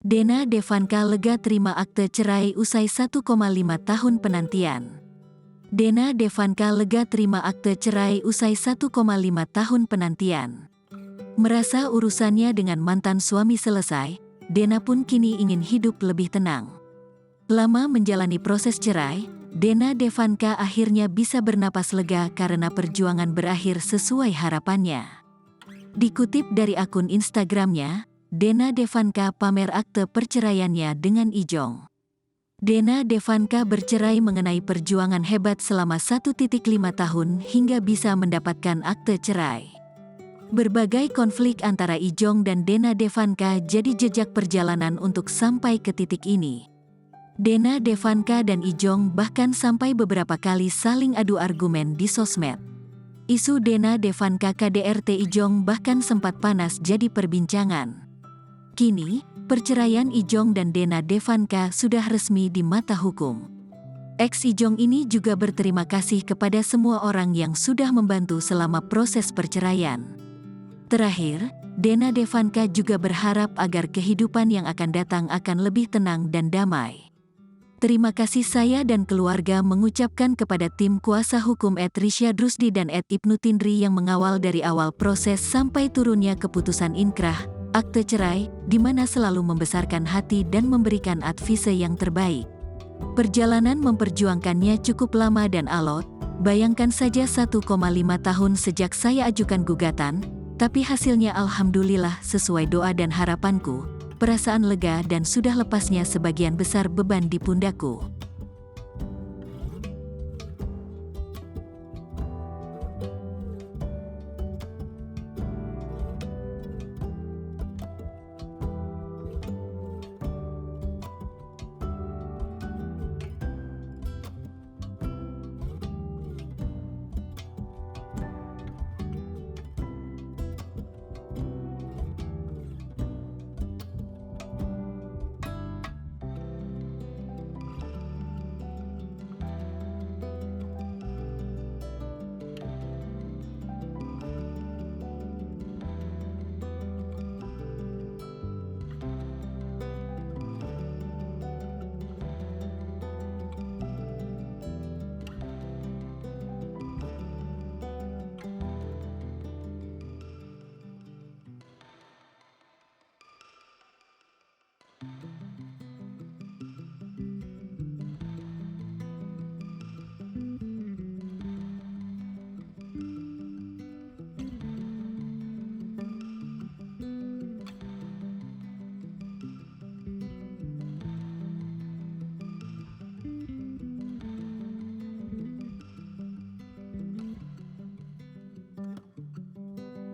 Dena Devanka lega terima akte cerai usai 1,5 tahun penantian. Dena Devanka lega terima akte cerai usai 1,5 tahun penantian. Merasa urusannya dengan mantan suami selesai, Dena pun kini ingin hidup lebih tenang. Lama menjalani proses cerai, Dena Devanka akhirnya bisa bernapas lega karena perjuangan berakhir sesuai harapannya. Dikutip dari akun Instagramnya, Dena Devanka pamer akte perceraiannya dengan Ijong. Dena Devanka bercerai mengenai perjuangan hebat selama 1,5 tahun hingga bisa mendapatkan akte cerai. Berbagai konflik antara Ijong dan Dena Devanka jadi jejak perjalanan untuk sampai ke titik ini. Dena Devanka dan Ijong bahkan sampai beberapa kali saling adu argumen di sosmed. Isu Dena Devanka KDRT Ijong bahkan sempat panas jadi perbincangan. Kini, perceraian Ijong dan Dena Devanka sudah resmi di mata hukum. Ex Ijong ini juga berterima kasih kepada semua orang yang sudah membantu selama proses perceraian. Terakhir, Dena Devanka juga berharap agar kehidupan yang akan datang akan lebih tenang dan damai. Terima kasih, saya dan keluarga mengucapkan kepada tim kuasa hukum Risya Drusdi dan Ibnu Tindri yang mengawal dari awal proses sampai turunnya keputusan inkrah, akte cerai, di mana selalu membesarkan hati dan memberikan advise yang terbaik. Perjalanan memperjuangkannya cukup lama dan alot, bayangkan saja 1,5 tahun sejak saya ajukan gugatan, tapi hasilnya alhamdulillah sesuai doa dan harapanku, perasaan lega dan sudah lepasnya sebagian besar beban di pundakku.